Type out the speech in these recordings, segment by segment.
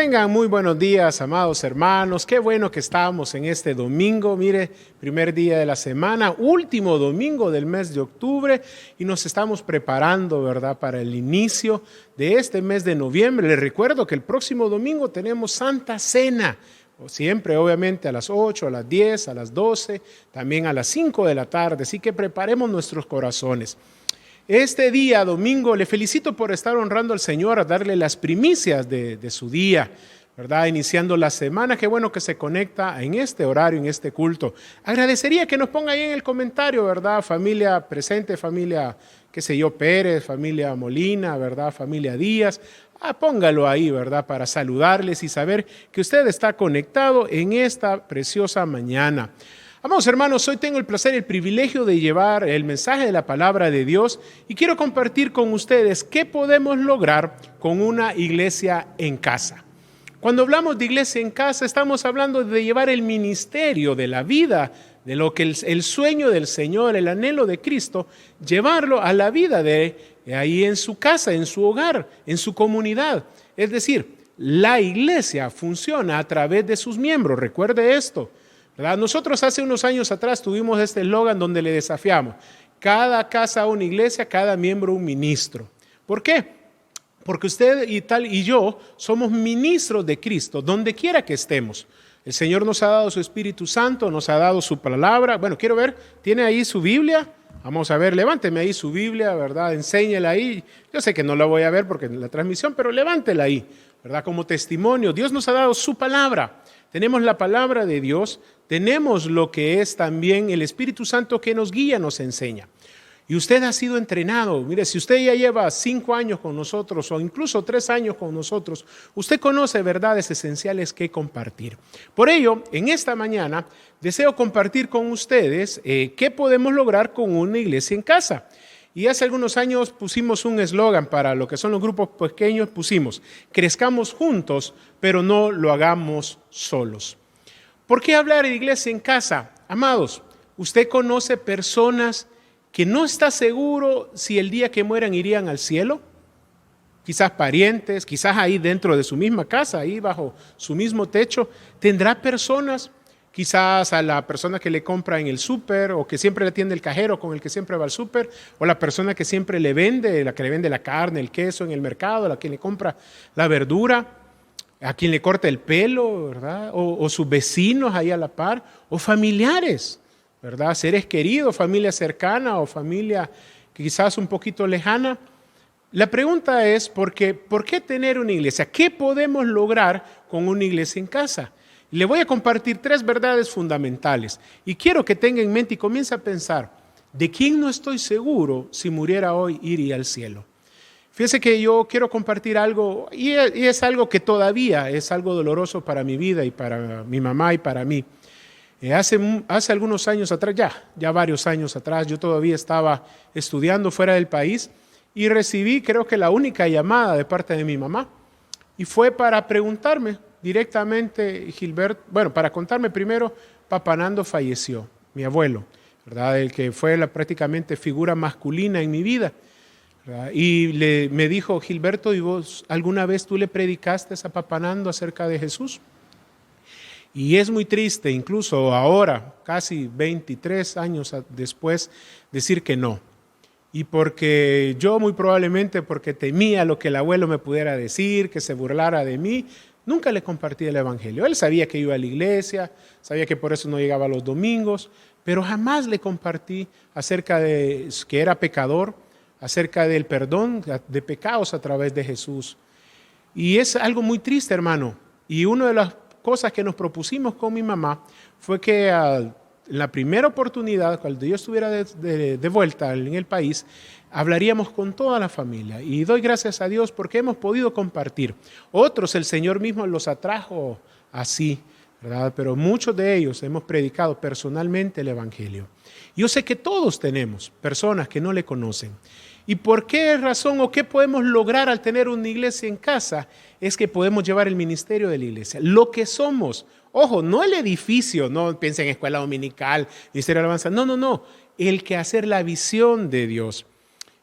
Tengan muy buenos días, amados hermanos. Qué bueno que estamos en este domingo. Mire, primer día de la semana, último domingo del mes de octubre y nos estamos preparando, ¿verdad?, para el inicio de este mes de noviembre. Les recuerdo que el próximo domingo tenemos Santa Cena. Siempre, obviamente, a las 8, a las 10, a las 12, también a las 5 de la tarde. Así que preparemos nuestros corazones. Este día, domingo, le felicito por estar honrando al Señor, a darle las primicias de su día, ¿verdad? Iniciando la semana. Qué bueno que se conecta en este horario, en este culto. Agradecería que nos ponga ahí en el comentario, ¿verdad? Familia presente, familia, qué sé yo, Pérez, familia Molina, ¿verdad? Familia Díaz. Póngalo ahí, ¿verdad? Para saludarles y saber que usted está conectado en esta preciosa mañana. Amados hermanos, hoy tengo el placer y el privilegio de llevar el mensaje de la palabra de Dios y quiero compartir con ustedes qué podemos lograr con una iglesia en casa. Cuando hablamos de iglesia en casa, estamos hablando de llevar el ministerio de la vida, de lo que el sueño del Señor, el anhelo de Cristo, llevarlo a la vida de ahí en su casa, en su hogar, en su comunidad. Es decir, la iglesia funciona a través de sus miembros. Recuerde esto, ¿verdad? Nosotros hace unos años atrás tuvimos este eslogan donde le desafiamos: cada casa una iglesia, cada miembro un ministro. ¿Por qué? Porque usted y yo somos ministros de Cristo, donde quiera que estemos. El Señor nos ha dado su Espíritu Santo, nos ha dado su palabra. Bueno, quiero ver, ¿tiene ahí su Biblia? Vamos a ver, levánteme ahí su Biblia, ¿verdad? Enséñela ahí. Yo sé que no la voy a ver porque en la transmisión, pero levántela ahí, ¿verdad? Como testimonio. Dios nos ha dado su palabra. Tenemos la palabra de Dios, tenemos lo que es también el Espíritu Santo que nos guía, nos enseña. Y usted ha sido entrenado. Mire, si usted ya lleva 5 años con nosotros o incluso 3 años con nosotros, usted conoce verdades esenciales que compartir. Por ello, en esta mañana deseo compartir con ustedes qué podemos lograr con una iglesia en casa. Y hace algunos años pusimos un eslogan para lo que son los grupos pequeños, pusimos: crezcamos juntos, pero no lo hagamos solos. ¿Por qué hablar de iglesia en casa? Amados, usted conoce personas que no está seguro si el día que mueran irían al cielo. Quizás parientes, quizás ahí dentro de su misma casa, ahí bajo su mismo techo. Tendrá personas, quizás a la persona que le compra en el súper o que siempre le atiende el cajero con el que siempre va al súper, o la persona que siempre le vende, la que le vende la carne, el queso en el mercado, la que le compra la verdura, a quien le corta el pelo, ¿verdad? O sus vecinos ahí a la par, o familiares, ¿verdad? Seres queridos, familia cercana o familia quizás un poquito lejana. La pregunta es, ¿por qué tener una iglesia? ¿Qué podemos lograr con una iglesia en casa? Le voy a compartir 3 verdades fundamentales y quiero que tenga en mente y comience a pensar: ¿de quién no estoy seguro si muriera hoy iría al cielo? Fíjese que yo quiero compartir algo y es algo que todavía es algo doloroso para mi vida y para mi mamá y para mí. Hace algunos años atrás, ya varios años atrás, yo todavía estaba estudiando fuera del país y recibí, creo que la única llamada de parte de mi mamá, y fue para preguntarme directamente, para contarme primero: Papá Nando falleció, mi abuelo, ¿verdad? El que fue prácticamente figura masculina en mi vida, ¿verdad? Y me dijo: Gilberto, ¿y vos alguna vez tú le predicaste a Papá Nando acerca de Jesús? Y es muy triste, incluso ahora, casi 23 años después, decir que no. Y porque yo muy probablemente, porque temía lo que el abuelo me pudiera decir, que se burlara de mí, nunca le compartí el evangelio. Él sabía que iba a la iglesia, sabía que por eso no llegaba los domingos, pero jamás le compartí acerca de que era pecador, acerca del perdón de pecados a través de Jesús. Y es algo muy triste, hermano. Y una de las cosas que nos propusimos con mi mamá fue que en la primera oportunidad, cuando yo estuviera de vuelta en el país, hablaríamos con toda la familia. Y doy gracias a Dios porque hemos podido compartir. Otros el Señor mismo los atrajo así, ¿verdad? Pero muchos de ellos hemos predicado personalmente el evangelio. Yo sé que todos tenemos personas que no le conocen. ¿Y por qué razón o qué podemos lograr al tener una iglesia en casa? Es que podemos llevar el ministerio de la iglesia, lo que somos. Ojo, no el edificio, no piensen en escuela dominical, ministerio de alabanza. No. El que hacer la visión de Dios.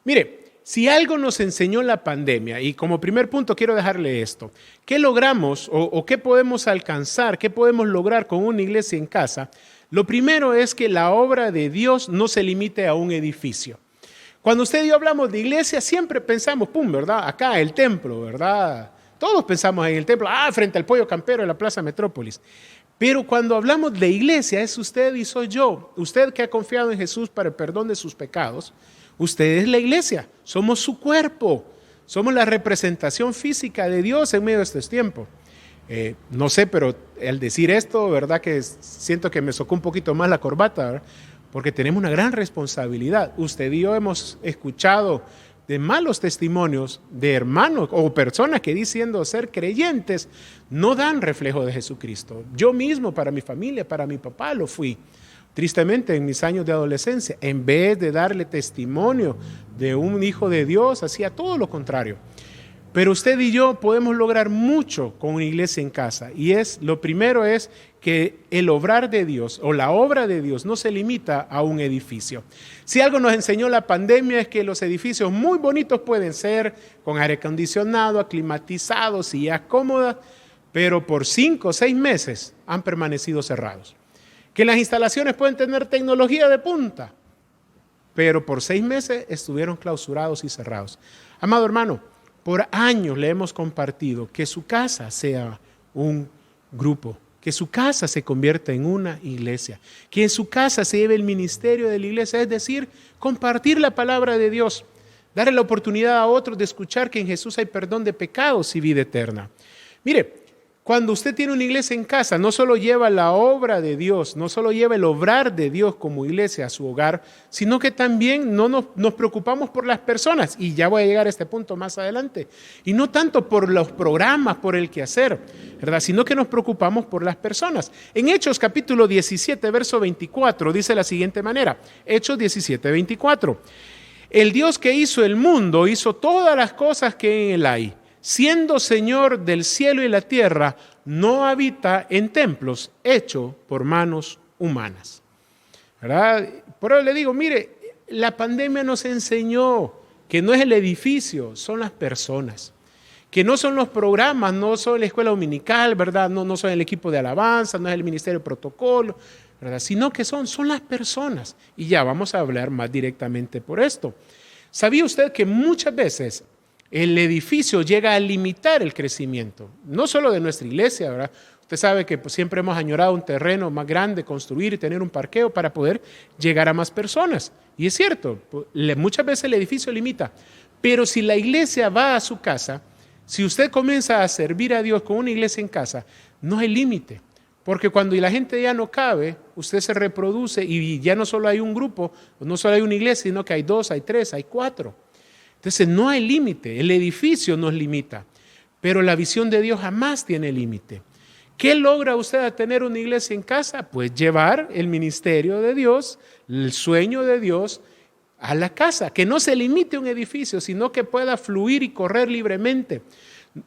Mire, si algo nos enseñó la pandemia, y como primer punto quiero dejarle esto, ¿qué logramos o qué podemos alcanzar, qué podemos lograr con una iglesia en casa? Lo primero es que la obra de Dios no se limite a un edificio. Cuando usted y yo hablamos de iglesia, siempre pensamos, ¿verdad? Acá, el templo, ¿verdad? Todos pensamos en el templo, frente al Pollo Campero de la Plaza Metrópolis. Pero cuando hablamos de iglesia, es usted y soy yo. Usted que ha confiado en Jesús para el perdón de sus pecados, usted es la iglesia, somos su cuerpo, somos la representación física de Dios en medio de estos tiempos. No sé, pero al decir esto, ¿verdad? Que siento que me socó un poquito más la corbata, ¿verdad? Porque tenemos una gran responsabilidad. Usted y yo hemos escuchado de malos testimonios de hermanos o personas que diciendo ser creyentes no dan reflejo de Jesucristo. Yo mismo, para mi familia, para mi papá lo fui. Tristemente, en mis años de adolescencia, en vez de darle testimonio de un hijo de Dios, hacía todo lo contrario. Pero usted y yo podemos lograr mucho con una iglesia en casa. Y lo primero es que el obrar de Dios o la obra de Dios no se limita a un edificio. Si algo nos enseñó la pandemia es que los edificios muy bonitos pueden ser con aire acondicionado, aclimatizados, sillas cómodas, pero por 5 o 6 meses han permanecido cerrados. Que las instalaciones pueden tener tecnología de punta, pero por 6 meses estuvieron clausurados y cerrados. Amado hermano, por años le hemos compartido que su casa sea un grupo, que su casa se convierta en una iglesia, que en su casa se lleve el ministerio de la iglesia, es decir, compartir la palabra de Dios, darle la oportunidad a otros de escuchar que en Jesús hay perdón de pecados y vida eterna. Mire, cuando usted tiene una iglesia en casa, no solo lleva la obra de Dios, no solo lleva el obrar de Dios como iglesia a su hogar, sino que también no nos preocupamos por las personas, y ya voy a llegar a este punto más adelante, y no tanto por los programas, por el quehacer, ¿verdad? Sino que nos preocupamos por las personas. En Hechos capítulo 17, verso 24, dice de la siguiente manera, Hechos 17, 24, el Dios que hizo el mundo, hizo todas las cosas que en él hay, siendo Señor del cielo y la tierra, no habita en templos hechos por manos humanas. ¿Verdad? Por eso le digo, mire, la pandemia nos enseñó que no es el edificio, son las personas. Que no son los programas, no son la escuela dominical, ¿verdad? No son el equipo de alabanza, no es el ministerio de protocolo, ¿verdad? Sino que son las personas. Y ya vamos a hablar más directamente por esto. ¿Sabía usted que muchas veces el edificio llega a limitar el crecimiento? No solo de nuestra iglesia, ¿verdad? Usted sabe que siempre hemos añorado un terreno más grande, construir y tener un parqueo para poder llegar a más personas. Y es cierto, muchas veces el edificio limita. Pero si la iglesia va a su casa, si usted comienza a servir a Dios con una iglesia en casa, no hay límite. Porque cuando la gente ya no cabe, usted se reproduce y ya no solo hay un grupo, no solo hay una iglesia, sino que hay 2, hay 3, hay 4. Entonces no hay límite, el edificio nos limita, pero la visión de Dios jamás tiene límite. ¿Qué logra usted a tener una iglesia en casa? Pues llevar el ministerio de Dios, el sueño de Dios a la casa, que no se limite a un edificio, sino que pueda fluir y correr libremente.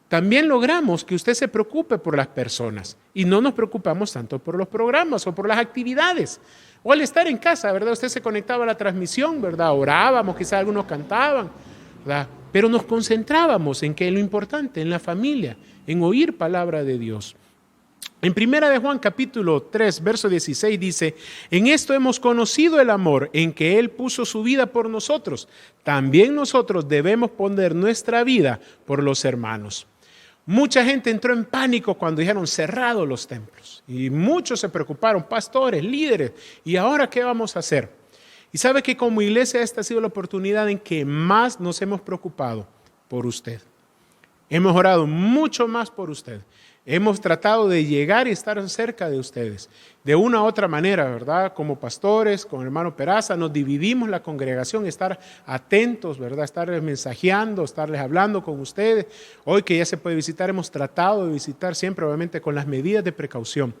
También logramos que usted se preocupe por las personas y no nos preocupamos tanto por los programas o por las actividades. O al estar en casa, ¿verdad? Usted se conectaba a la transmisión, ¿verdad? Orábamos, quizás algunos cantaban, ¿verdad? Pero nos concentrábamos en que lo importante, en la familia, en oír palabra de Dios. En 1 de Juan capítulo 3, verso 16 dice, en esto hemos conocido el amor, en que Él puso su vida por nosotros. También nosotros debemos poner nuestra vida por los hermanos. Mucha gente entró en pánico cuando dijeron cerrados los templos. Y muchos se preocuparon, pastores, líderes. ¿Y ahora qué vamos a hacer? Y sabe que como iglesia esta ha sido la oportunidad en que más nos hemos preocupado por usted. Hemos orado mucho más por usted. Hemos tratado de llegar y estar cerca de ustedes. De una u otra manera, ¿verdad? Como pastores, con el hermano Peraza, nos dividimos la congregación, estar atentos, ¿verdad? Estarles mensajeando, estarles hablando con ustedes. Hoy que ya se puede visitar, hemos tratado de visitar siempre, obviamente, con las medidas de precaución.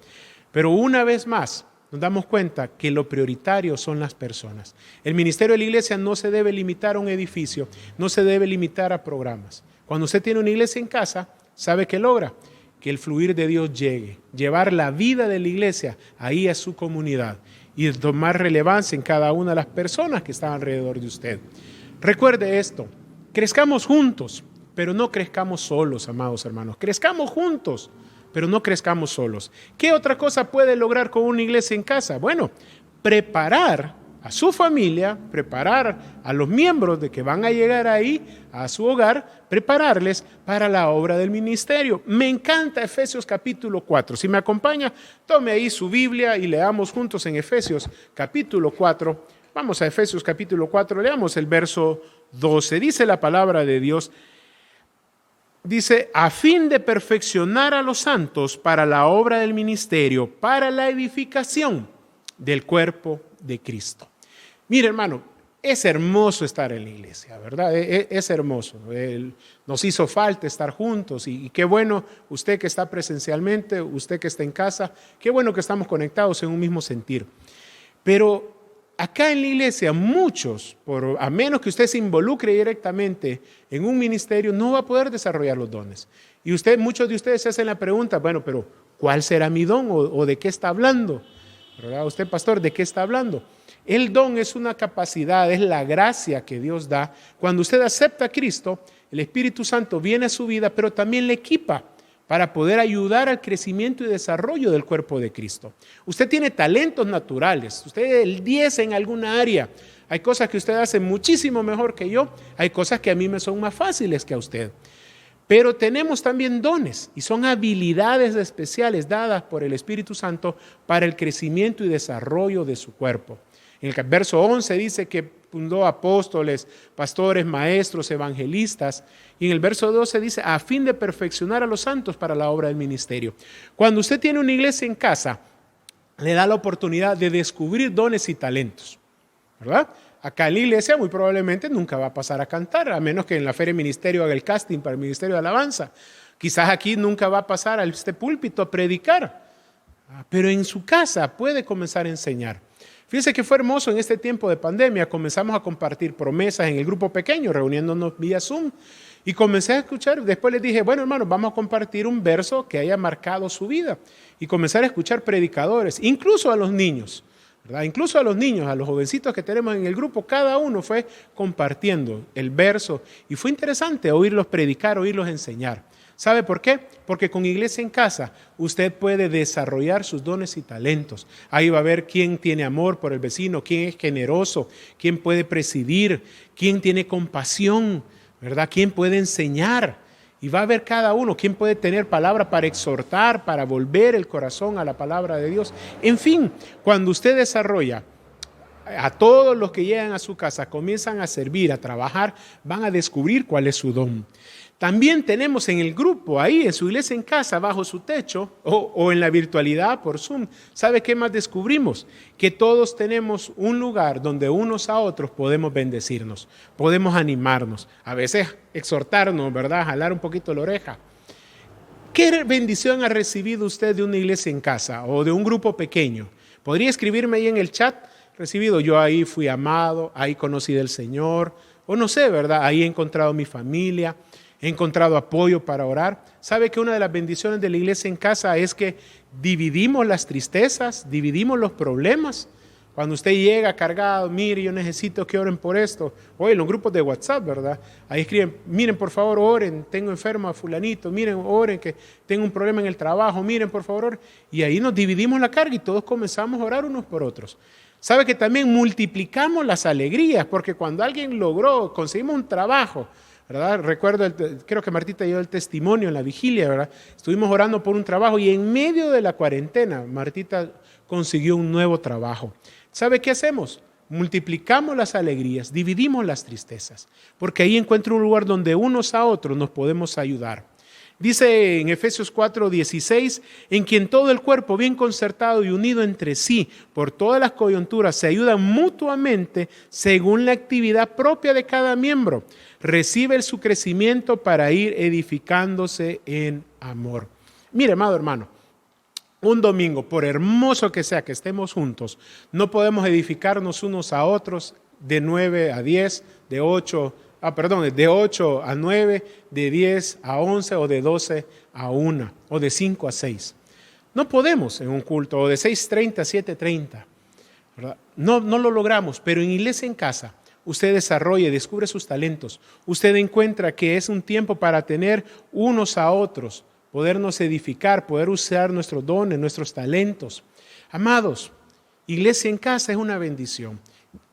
Pero una vez más, nos damos cuenta que lo prioritario son las personas. El ministerio de la iglesia no se debe limitar a un edificio, no se debe limitar a programas. Cuando usted tiene una iglesia en casa, ¿sabe qué logra? Que el fluir de Dios llegue, llevar la vida de la iglesia ahí a su comunidad y tomar relevancia en cada una de las personas que están alrededor de usted. Recuerde esto, crezcamos juntos, pero no crezcamos solos, amados hermanos. Crezcamos juntos, pero no crezcamos solos. ¿Qué otra cosa puede lograr con una iglesia en casa? Bueno, preparar a su familia, preparar a los miembros de que van a llegar ahí a su hogar, prepararles para la obra del ministerio. Me encanta Efesios capítulo 4. Si me acompaña, tome ahí su Biblia y leamos juntos en Efesios capítulo 4. Vamos a Efesios capítulo 4, leamos el verso 12. Dice la palabra de Dios, dice, a fin de perfeccionar a los santos para la obra del ministerio, para la edificación del cuerpo de Cristo. Mire, hermano, es hermoso estar en la iglesia, ¿verdad? Es hermoso. Nos hizo falta estar juntos y qué bueno usted que está presencialmente, usted que está en casa, qué bueno que estamos conectados en un mismo sentir. Pero acá en la iglesia muchos, a menos que usted se involucre directamente en un ministerio, no va a poder desarrollar los dones. Y muchos de ustedes se hacen la pregunta, bueno, pero ¿cuál será mi don o de qué está hablando? ¿Verdad? Usted, pastor, ¿de qué está hablando? El don es una capacidad, es la gracia que Dios da. Cuando usted acepta a Cristo, el Espíritu Santo viene a su vida, pero también le equipa para poder ayudar al crecimiento y desarrollo del cuerpo de Cristo. Usted tiene talentos naturales, usted es el 10 en alguna área. Hay cosas que usted hace muchísimo mejor que yo, hay cosas que a mí me son más fáciles que a usted. Pero tenemos también dones y son habilidades especiales dadas por el Espíritu Santo para el crecimiento y desarrollo de su cuerpo. En el verso 11 dice que fundó apóstoles, pastores, maestros, evangelistas. Y en el verso 12 dice, a fin de perfeccionar a los santos para la obra del ministerio. Cuando usted tiene una iglesia en casa, le da la oportunidad de descubrir dones y talentos, ¿verdad? Acá en la iglesia muy probablemente nunca va a pasar a cantar, a menos que en la feria de ministerio haga el casting para el ministerio de alabanza. Quizás aquí nunca va a pasar a este púlpito a predicar, pero en su casa puede comenzar a enseñar. Fíjense que fue hermoso en este tiempo de pandemia. Comenzamos a compartir promesas en el grupo pequeño, reuniéndonos vía Zoom. Y comencé a escuchar, después les dije, bueno hermanos, vamos a compartir un verso que haya marcado su vida. Y comenzar a escuchar predicadores, incluso a los niños, ¿verdad? Incluso a los niños, a los jovencitos que tenemos en el grupo, cada uno fue compartiendo el verso. Y fue interesante oírlos predicar, oírlos enseñar. ¿Sabe por qué? Porque con Iglesia en Casa usted puede desarrollar sus dones y talentos. Ahí va a ver quién tiene amor por el vecino, quién es generoso, quién puede presidir, quién tiene compasión, ¿verdad? Quién puede enseñar. Y va a ver cada uno, quién puede tener palabra para exhortar, para volver el corazón a la palabra de Dios. En fin, cuando usted desarrolla a todos los que llegan a su casa, comienzan a servir, a trabajar, van a descubrir cuál es su don. También tenemos en el grupo, ahí en su iglesia en casa, bajo su techo o en la virtualidad por Zoom. ¿Sabe qué más descubrimos? Que todos tenemos un lugar donde unos a otros podemos bendecirnos, podemos animarnos, a veces exhortarnos, ¿verdad? Jalar un poquito la oreja. ¿Qué bendición ha recibido usted de una iglesia en casa o de un grupo pequeño? ¿Podría escribirme ahí en el chat? Recibido, yo ahí fui amado, ahí conocí del Señor, o no sé, ¿verdad? Ahí he encontrado mi familia. He encontrado apoyo para orar. ¿Sabe que una de las bendiciones de la iglesia en casa es que dividimos las tristezas, dividimos los problemas? Cuando usted llega cargado, mire, yo necesito que oren por esto. Oye, en los grupos de WhatsApp, ¿verdad? Ahí escriben, miren, por favor, oren, tengo enfermo a fulanito, miren, oren, que tengo un problema en el trabajo, miren, por favor. Y ahí nos dividimos la carga y todos comenzamos a orar unos por otros. ¿Sabe que también multiplicamos las alegrías? Porque cuando alguien logró, conseguimos un trabajo, ¿verdad? Recuerdo, creo que Martita dio el testimonio en la vigilia, ¿verdad? Estuvimos orando por un trabajo y en medio de la cuarentena, Martita consiguió un nuevo trabajo. ¿Sabe qué hacemos? Multiplicamos las alegrías, dividimos las tristezas, porque ahí encuentro un lugar donde unos a otros nos podemos ayudar. Dice en Efesios 4:16, en quien todo el cuerpo bien concertado y unido entre sí por todas las coyunturas se ayudan mutuamente según la actividad propia de cada miembro. Recibe su crecimiento para ir edificándose en amor. Mire, amado hermano, un domingo, por hermoso que sea que estemos juntos, no podemos edificarnos unos a otros de 9 a 10, de 8 a 9, de 10 a 11 o de 12 a 1 o de 5 a 6. No podemos en un culto o de 6:30 a 7:30. ¿Verdad? No lo logramos, pero en iglesia en casa usted desarrolle, descubre sus talentos. Usted encuentra que es un tiempo para tener unos a otros, podernos edificar, poder usar nuestros dones, nuestros talentos. Amados, iglesia en casa es una bendición.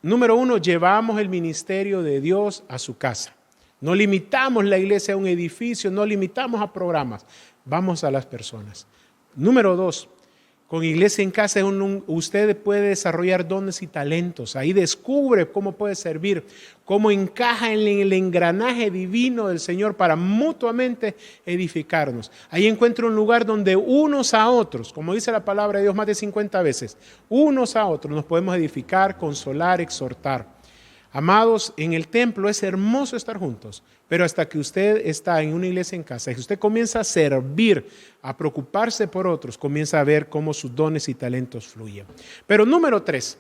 Número 1, llevamos el ministerio de Dios a su casa. No limitamos la iglesia a un edificio, no limitamos a programas, vamos a las personas. Número 2, con iglesia en casa usted puede desarrollar dones y talentos. Ahí descubre cómo puede servir, cómo encaja en el engranaje divino del Señor para mutuamente edificarnos. Ahí encuentra un lugar donde unos a otros, como dice la palabra de Dios más de 50 veces, unos a otros nos podemos edificar, consolar, exhortar. Amados, en el templo es hermoso estar juntos, pero hasta que usted está en una iglesia en casa y usted comienza a servir, a preocuparse por otros, comienza a ver cómo sus dones y talentos fluyen. Pero número 3,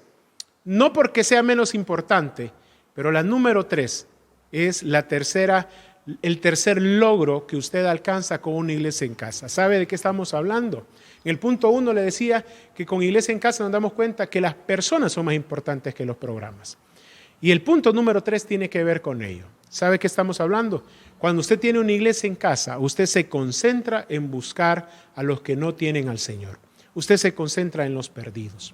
no porque sea menos importante, pero la número 3 es el tercer logro que usted alcanza con una iglesia en casa. ¿Sabe de qué estamos hablando? En el punto 1 le decía que con iglesia en casa nos damos cuenta que las personas son más importantes que los programas. Y el punto número 3 tiene que ver con ello. ¿Sabe qué estamos hablando? Cuando usted tiene una iglesia en casa, usted se concentra en buscar a los que no tienen al Señor. Usted se concentra en los perdidos.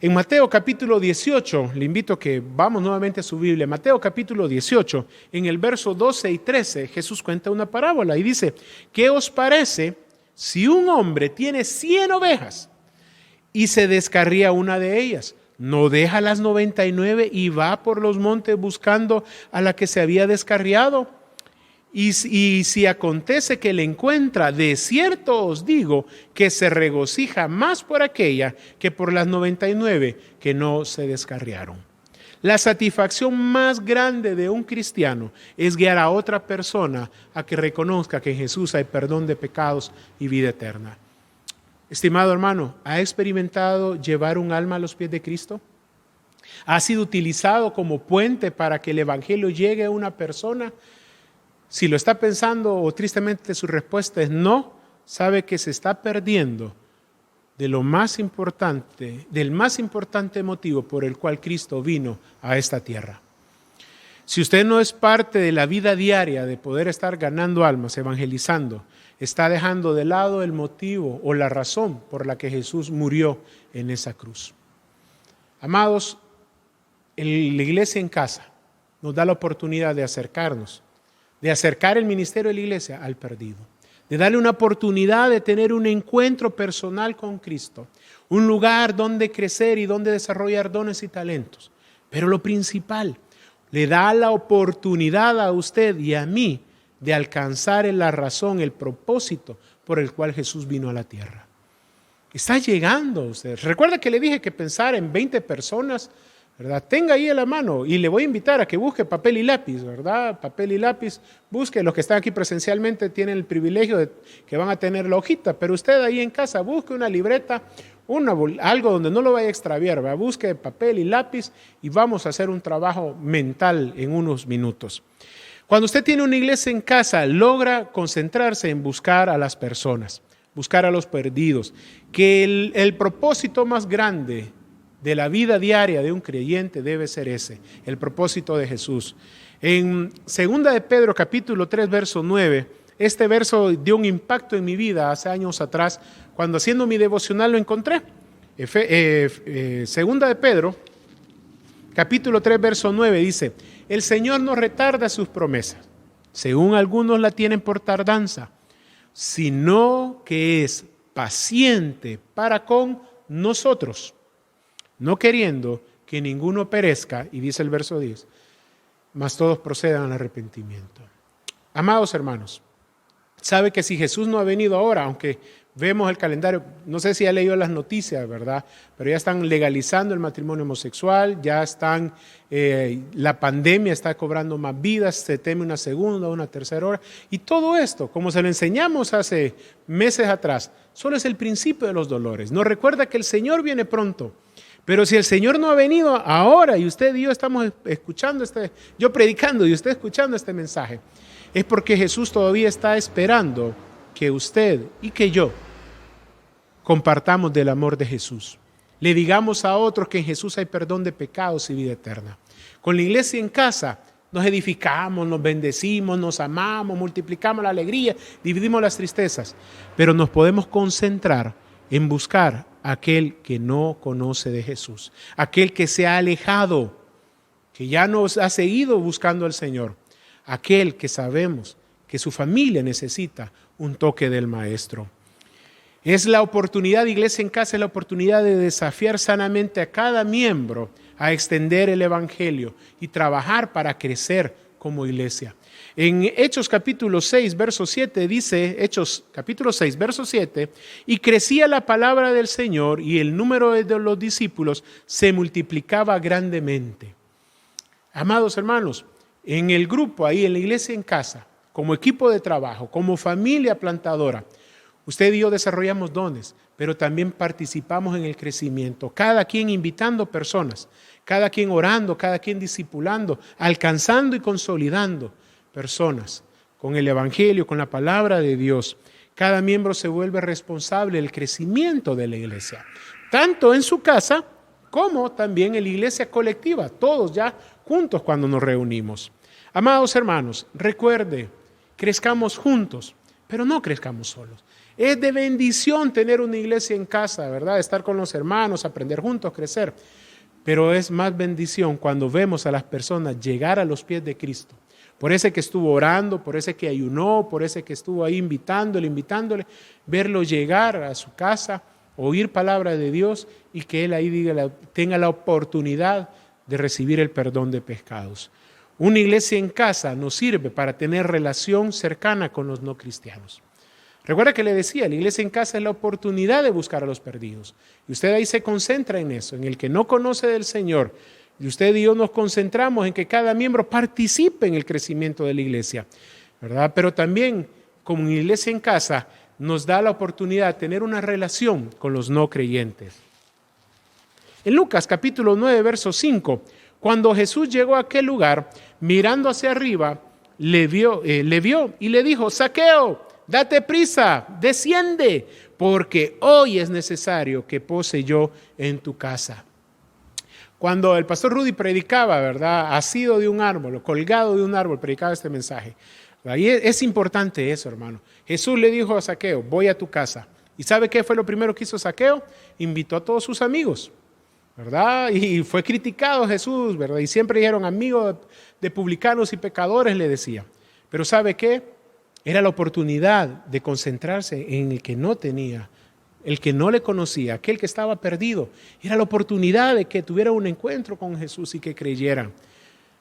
En Mateo capítulo 18, le invito a que vamos nuevamente a su Biblia. Mateo capítulo 18, en el verso 12 y 13, Jesús cuenta una parábola y dice: ¿qué os parece si un hombre tiene 100 ovejas y se descarría una de ellas? ¿No deja las 99 y va por los montes buscando a la que se había descarriado? Y si acontece que le encuentra, de cierto os digo que se regocija más por aquella que por las 99 que no se descarriaron. La satisfacción más grande de un cristiano es guiar a otra persona a que reconozca que en Jesús hay perdón de pecados y vida eterna. Estimado hermano, ¿ha experimentado llevar un alma a los pies de Cristo? ¿Ha sido utilizado como puente para que el evangelio llegue a una persona? Si lo está pensando o tristemente su respuesta es no, sabe que se está perdiendo de lo más importante, del más importante motivo por el cual Cristo vino a esta tierra. Si usted no es parte de la vida diaria de poder estar ganando almas, evangelizando, está dejando de lado el motivo o la razón por la que Jesús murió en esa cruz. Amados, la iglesia en casa nos da la oportunidad de acercarnos, de acercar el ministerio de la iglesia al perdido, de darle una oportunidad de tener un encuentro personal con Cristo, un lugar donde crecer y donde desarrollar dones y talentos. Pero lo principal, le da la oportunidad a usted y a mí de alcanzar la razón, el propósito por el cual Jesús vino a la tierra. Está llegando usted. Recuerda que le dije que pensar en 20 personas, ¿verdad? Tenga ahí a la mano y le voy a invitar a que busque papel y lápiz, ¿verdad? Papel y lápiz, busque. Los que están aquí presencialmente tienen el privilegio de que van a tener la hojita, pero usted ahí en casa busque una libreta, algo donde no lo vaya a extraviar, ¿verdad? Busque papel y lápiz y vamos a hacer un trabajo mental en unos minutos. Cuando usted tiene una iglesia en casa, logra concentrarse en buscar a las personas, buscar a los perdidos, que el propósito más grande de la vida diaria de un creyente debe ser ese, el propósito de Jesús. En 2 de Pedro capítulo 3 verso 9, este verso dio un impacto en mi vida hace años atrás, cuando haciendo mi devocional lo encontré. 2 de Pedro capítulo 3 verso 9 dice: el Señor no retarda sus promesas, según algunos la tienen por tardanza, sino que es paciente para con nosotros, no queriendo que ninguno perezca, y dice el verso 10, mas todos procedan al arrepentimiento. Amados hermanos, sabe que si Jesús no ha venido ahora, aunque vemos el calendario, no sé si ha leído las noticias, ¿verdad? Pero ya están legalizando el matrimonio homosexual, ya están, la pandemia está cobrando más vidas, se teme una segunda, una tercera hora. Y todo esto, como se lo enseñamos hace meses atrás, solo es el principio de los dolores. Nos recuerda que el Señor viene pronto. Pero si el Señor no ha venido ahora y usted y yo estamos escuchando yo predicando y usted escuchando este mensaje, es porque Jesús todavía está esperando que usted y que yo compartamos del amor de Jesús. le digamos a otros que en Jesús hay perdón de pecados y vida eterna. Con la iglesia en casa nos edificamos, nos bendecimos, nos amamos, multiplicamos la alegría, dividimos las tristezas, pero nos podemos concentrar en buscar a aquel que no conoce de Jesús, aquel que se ha alejado, que ya nos ha seguido buscando al Señor, aquel que sabemos que su familia necesita un toque del Maestro. Es la oportunidad, iglesia en casa, es la oportunidad de desafiar sanamente a cada miembro a extender el Evangelio y trabajar para crecer como iglesia. En Hechos capítulo 6, verso 7 dice, Hechos capítulo 6, verso 7, y crecía la palabra del Señor y el número de los discípulos se multiplicaba grandemente. Amados hermanos, en el grupo ahí, en la iglesia en casa, como equipo de trabajo, como familia plantadora, usted y yo desarrollamos dones, pero también participamos en el crecimiento, cada quien invitando personas, cada quien orando, cada quien discipulando, alcanzando y consolidando personas con el Evangelio, con la palabra de Dios. Cada miembro se vuelve responsable del crecimiento de la iglesia, tanto en su casa como también en la iglesia colectiva, todos ya juntos cuando nos reunimos. Amados hermanos, recuerde, crezcamos juntos, pero no crezcamos solos. Es de bendición tener una iglesia en casa, ¿verdad? Estar con los hermanos, aprender juntos, crecer. Pero es más bendición cuando vemos a las personas llegar a los pies de Cristo. Por ese que estuvo orando, por ese que ayunó, por ese que estuvo ahí invitándole, verlo llegar a su casa, oír palabra de Dios y que él ahí tenga la oportunidad de recibir el perdón de pecados. Una iglesia en casa nos sirve para tener relación cercana con los no cristianos. Recuerda que le decía, la iglesia en casa es la oportunidad de buscar a los perdidos. Y usted ahí se concentra en eso, en el que no conoce del Señor. Y usted y yo nos concentramos en que cada miembro participe en el crecimiento de la iglesia, ¿verdad? Pero también, como una iglesia en casa, nos da la oportunidad de tener una relación con los no creyentes. En Lucas capítulo 9, verso 5, cuando Jesús llegó a aquel lugar, mirando hacia arriba, le vio y le dijo, Zaqueo, date prisa, desciende, porque hoy es necesario que pose yo en tu casa. Cuando el pastor Rudy predicaba, ¿verdad? Asido de un árbol o colgado de un árbol, predicaba este mensaje. Ahí es importante eso, hermano. Jesús le dijo a Zaqueo, voy a tu casa. ¿Y sabe qué fue lo primero que hizo Zaqueo? Invitó a todos sus amigos, ¿verdad? Y fue criticado Jesús, ¿verdad? Y siempre dijeron, amigo de publicanos y pecadores, le decía. Pero ¿sabe qué? Era la oportunidad de concentrarse en el que no tenía, el que no le conocía, aquel que estaba perdido. Era la oportunidad de que tuviera un encuentro con Jesús y que creyeran.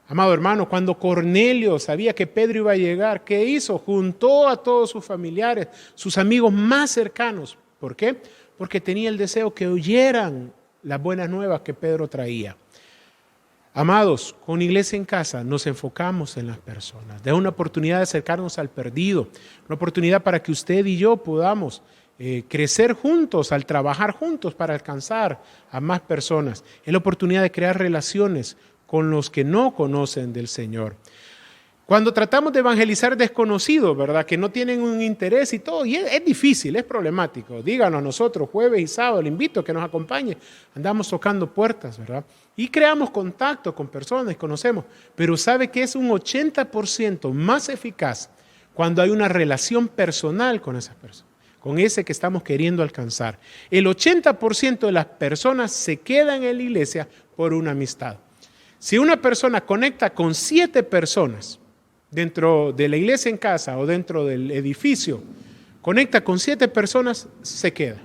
Amado hermano, cuando Cornelio sabía que Pedro iba a llegar, ¿qué hizo? Juntó a todos sus familiares, sus amigos más cercanos. ¿Por qué? Porque tenía el deseo que oyeran las buenas nuevas que Pedro traía. Amados, con Iglesia en Casa nos enfocamos en las personas. Da una oportunidad de acercarnos al perdido, una oportunidad para que usted y yo podamos crecer juntos, al trabajar juntos para alcanzar a más personas. Es la oportunidad de crear relaciones con los que no conocen del Señor. Cuando tratamos de evangelizar desconocidos, ¿verdad? Que no tienen un interés y todo, y es difícil, es problemático. Díganos nosotros, jueves y sábado, le invito a que nos acompañe. Andamos tocando puertas, ¿verdad? Y creamos contacto con personas, conocemos. Pero sabe que es un 80% más eficaz cuando hay una relación personal con esas personas, con ese que estamos queriendo alcanzar. El 80% de las personas se quedan en la iglesia por una amistad. Si una persona conecta con 7 personas dentro de la iglesia en casa o dentro del edificio, conecta con 7 personas, se queda.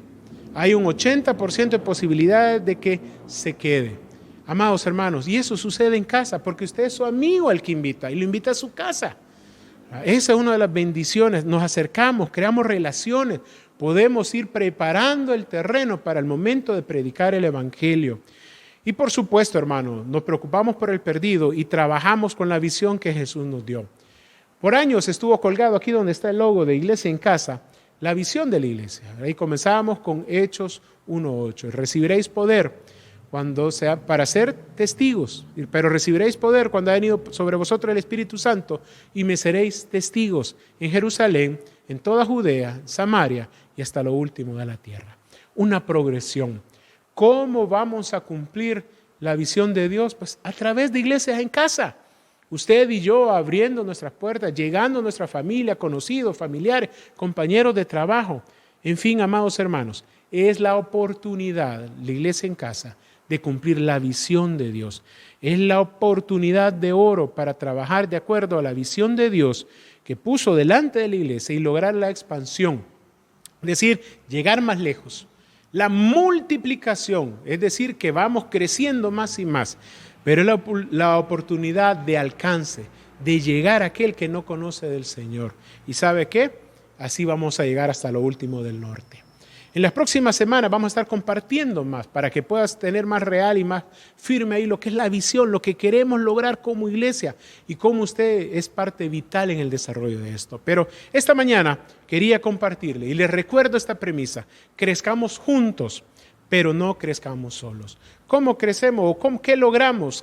Hay un 80% de posibilidades de que se quede. Amados hermanos, y eso sucede en casa porque usted es su amigo al que invita y lo invita a su casa. Esa es una de las bendiciones. Nos acercamos, creamos relaciones, podemos ir preparando el terreno para el momento de predicar el Evangelio. Y por supuesto, hermano, nos preocupamos por el perdido y trabajamos con la visión que Jesús nos dio. Por años estuvo colgado aquí donde está el logo de Iglesia en Casa, la visión de la iglesia. Ahí comenzamos con Hechos 1:8. Recibiréis poder para ser testigos, pero recibiréis poder cuando haya venido sobre vosotros el Espíritu Santo y me seréis testigos en Jerusalén, en toda Judea, Samaria y hasta lo último de la tierra. Una progresión. ¿Cómo vamos a cumplir la visión de Dios? Pues a través de iglesias en casa. Usted y yo abriendo nuestras puertas, llegando a nuestra familia, conocidos, familiares, compañeros de trabajo. En fin, amados hermanos, es la oportunidad, la iglesia en casa, de cumplir la visión de Dios. Es la oportunidad de oro para trabajar de acuerdo a la visión de Dios que puso delante de la iglesia y lograr la expansión. Es decir, llegar más lejos. La multiplicación, es decir, que vamos creciendo más y más. Pero es la oportunidad de alcance, de llegar a aquel que no conoce del Señor. ¿Y sabe qué? Así vamos a llegar hasta lo último del norte. En las próximas semanas vamos a estar compartiendo más para que puedas tener más real y más firme ahí lo que es la visión, lo que queremos lograr como iglesia y cómo usted es parte vital en el desarrollo de esto. Pero esta mañana quería compartirle y les recuerdo esta premisa: crezcamos juntos, pero no crezcamos solos. ¿Cómo crecemos o qué logramos?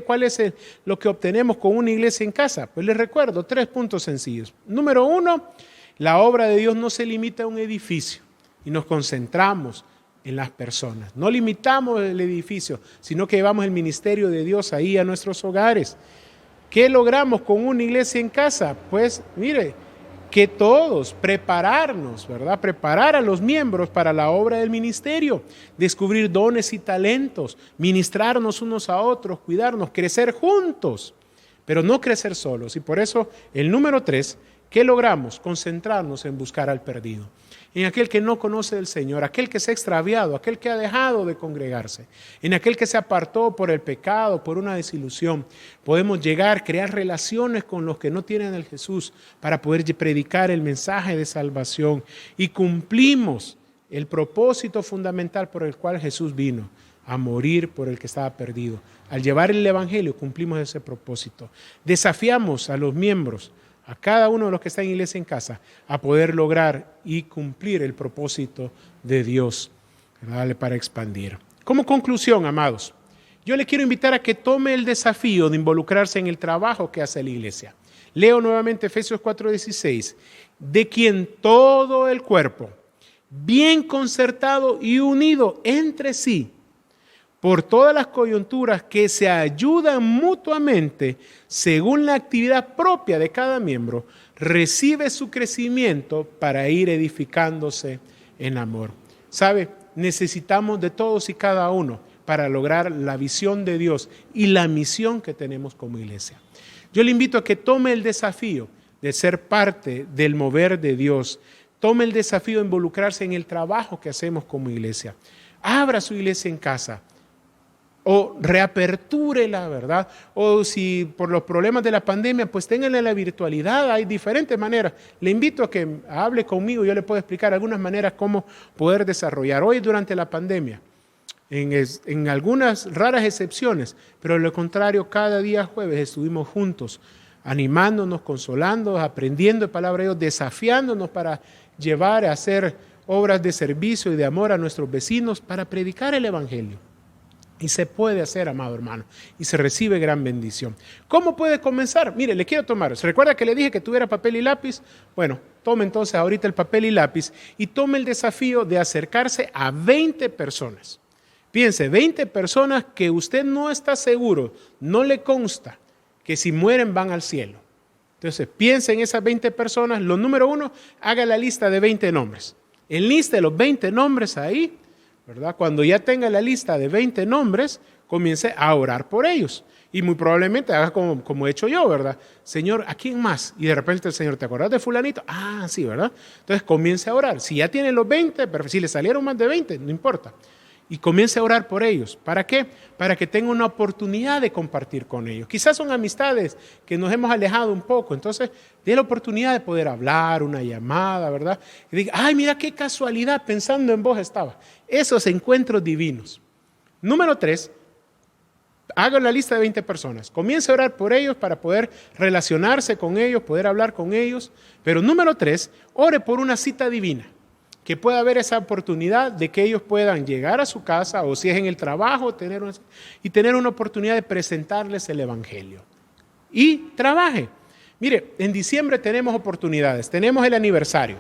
¿Cuál es lo que obtenemos con una iglesia en casa? Pues les recuerdo 3 puntos sencillos. Número 1, la obra de Dios no se limita a un edificio y nos concentramos en las personas. No limitamos el edificio, sino que llevamos el ministerio de Dios ahí a nuestros hogares. ¿Qué logramos con una iglesia en casa? Pues mire, que todos prepararnos, ¿verdad? Preparar a los miembros para la obra del ministerio, descubrir dones y talentos, ministrarnos unos a otros, cuidarnos, crecer juntos, pero no crecer solos. Y por eso el número 3, ¿qué logramos? Concentrarnos en buscar al perdido, en aquel que no conoce del Señor, aquel que se ha extraviado, aquel que ha dejado de congregarse, en aquel que se apartó por el pecado, por una desilusión. Podemos llegar, crear relaciones con los que no tienen el Jesús para poder predicar el mensaje de salvación y cumplimos el propósito fundamental por el cual Jesús vino, a morir por el que estaba perdido. Al llevar el evangelio cumplimos ese propósito. Desafiamos a los miembros, a cada uno de los que está en iglesia en casa, a poder lograr y cumplir el propósito de Dios, ¿verdad? Para expandir. Como conclusión, amados, yo le quiero invitar a que tome el desafío de involucrarse en el trabajo que hace la iglesia. Leo nuevamente Efesios 4:16, de quien todo el cuerpo, bien concertado y unido entre sí, por todas las coyunturas que se ayudan mutuamente según la actividad propia de cada miembro, recibe su crecimiento para ir edificándose en amor. ¿Sabe? Necesitamos de todos y cada uno para lograr la visión de Dios y la misión que tenemos como iglesia. Yo le invito a que tome el desafío de ser parte del mover de Dios. Tome el desafío de involucrarse en el trabajo que hacemos como iglesia. Abra su iglesia en casa. O reapertúrela, ¿verdad? O si por los problemas de la pandemia, pues ténganla en la virtualidad. Hay diferentes maneras. Le invito a que hable conmigo. Yo le puedo explicar algunas maneras cómo poder desarrollar. Hoy durante la pandemia, en algunas raras excepciones, pero lo contrario, cada día jueves estuvimos juntos, animándonos, consolándonos, aprendiendo de palabra de Dios, desafiándonos para llevar a hacer obras de servicio y de amor a nuestros vecinos para predicar el evangelio. Y se puede hacer, amado hermano, y se recibe gran bendición. ¿Cómo puede comenzar? Mire, le quiero tomar. ¿Se recuerda que le dije que tuviera papel y lápiz? Bueno, tome entonces ahorita el papel y lápiz y tome el desafío de acercarse a 20 personas. Piense, 20 personas que usted no está seguro, no le consta que si mueren van al cielo. Entonces, piense en esas 20 personas. Lo número 1, haga la lista de 20 nombres. Enliste los 20 nombres ahí, ¿verdad? Cuando ya tenga la lista de 20 nombres, comience a orar por ellos. Y muy probablemente haga como he hecho yo, ¿verdad? Señor, ¿a quién más? Y de repente el Señor, ¿te acordás de fulanito? Ah, sí, ¿verdad? Entonces comience a orar. Si ya tiene los 20, pero si le salieron más de 20, no importa. Y comience a orar por ellos. ¿Para qué? Para que tenga una oportunidad de compartir con ellos. Quizás son amistades que nos hemos alejado un poco. Entonces, dé la oportunidad de poder hablar, una llamada, ¿verdad? Y diga, ay, mira qué casualidad, pensando en vos estaba. Esos encuentros divinos. Número 3, haga la lista de 20 personas. Comience a orar por ellos para poder relacionarse con ellos, poder hablar con ellos. Pero número 3, ore por una cita divina. Que pueda haber esa oportunidad de que ellos puedan llegar a su casa o si es en el trabajo tener una oportunidad de presentarles el evangelio. Y trabaje. Mire, en diciembre tenemos oportunidades, tenemos el aniversario,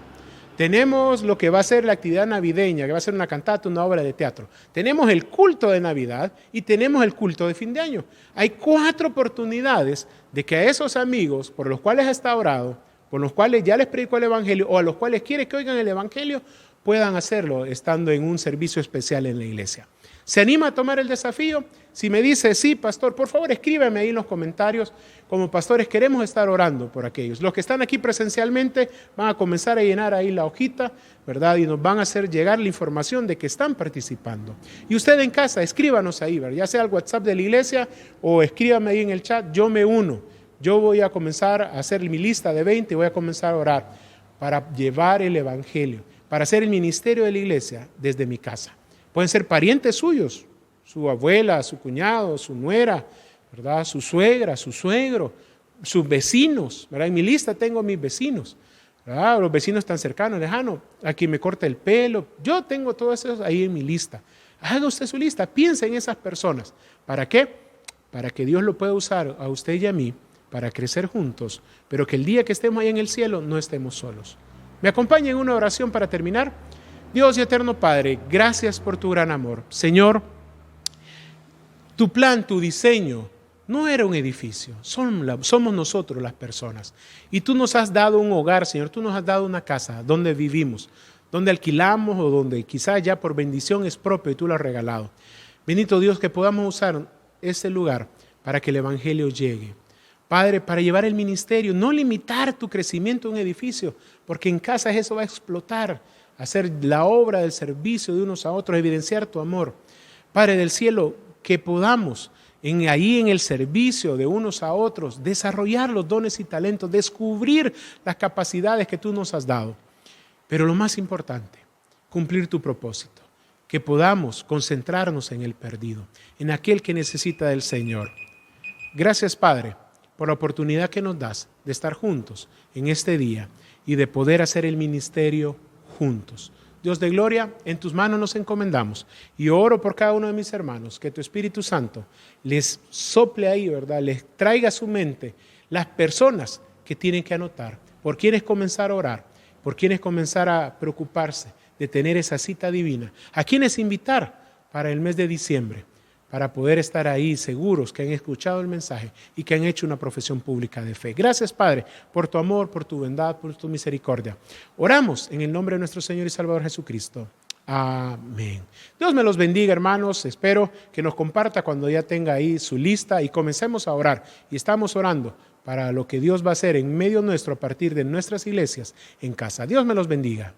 Tenemos lo que va a ser la actividad navideña, que va a ser una cantata, una obra de teatro. Tenemos el culto de Navidad y tenemos el culto de fin de año. Hay 4 oportunidades de que a esos amigos por los cuales está orado, por los cuales ya les predicó el Evangelio o a los cuales quiere que oigan el Evangelio, puedan hacerlo estando en un servicio especial en la iglesia. ¿Se anima a tomar el desafío? Si me dice, sí, pastor, por favor escríbeme ahí en los comentarios. Como pastores queremos estar orando por aquellos. Los que están aquí presencialmente van a comenzar a llenar ahí la hojita, ¿verdad? Y nos van a hacer llegar la información de que están participando. Y usted en casa, escríbanos ahí, ¿verdad? Ya sea al WhatsApp de la iglesia o escríbame ahí en el chat, yo me uno. Yo voy a comenzar a hacer mi lista de 20 y voy a comenzar a orar para llevar el Evangelio, para hacer el ministerio de la iglesia desde mi casa. Pueden ser parientes suyos, su abuela, su cuñado, su nuera, ¿verdad? Su suegra, su suegro, sus vecinos, ¿verdad? En mi lista tengo mis vecinos, ¿verdad? Los vecinos tan cercanos, lejanos, a quien me corta el pelo. Yo tengo todos esos ahí en mi lista. Haga usted su lista, piense en esas personas. ¿Para qué? Para que Dios lo pueda usar a usted y a mí para crecer juntos, pero que el día que estemos ahí en el cielo no estemos solos. ¿Me acompaña en una oración para terminar? Dios y eterno Padre, gracias por tu gran amor. Señor, tu plan, tu diseño, no era un edificio, somos nosotros las personas. Y tú nos has dado un hogar, Señor, tú nos has dado una casa donde vivimos, donde alquilamos o donde quizás ya por bendición es propio y tú lo has regalado. Bendito Dios, que podamos usar este lugar para que el Evangelio llegue. Padre, para llevar el ministerio, no limitar tu crecimiento a un edificio, porque en casa eso va a explotar. Hacer la obra del servicio de unos a otros, evidenciar tu amor. Padre del cielo, que podamos ahí en el servicio de unos a otros, desarrollar los dones y talentos, descubrir las capacidades que tú nos has dado. Pero lo más importante, cumplir tu propósito, que podamos concentrarnos en el perdido, en aquel que necesita del Señor. Gracias, Padre, por la oportunidad que nos das de estar juntos en este día y de poder hacer el ministerio juntos. Dios de gloria, en tus manos nos encomendamos y oro por cada uno de mis hermanos, que tu Espíritu Santo les sople ahí, ¿verdad? Les traiga a su mente las personas que tienen que anotar, por quienes comenzar a orar, por quienes comenzar a preocuparse de tener esa cita divina, a quienes invitar para el mes de diciembre, para poder estar ahí seguros que han escuchado el mensaje y que han hecho una profesión pública de fe. Gracias, Padre, por tu amor, por tu bondad, por tu misericordia. Oramos en el nombre de nuestro Señor y Salvador Jesucristo. Amén. Dios me los bendiga, hermanos. Espero que nos comparta cuando ya tenga ahí su lista y comencemos a orar. Y estamos orando para lo que Dios va a hacer en medio nuestro a partir de nuestras iglesias en casa. Dios me los bendiga.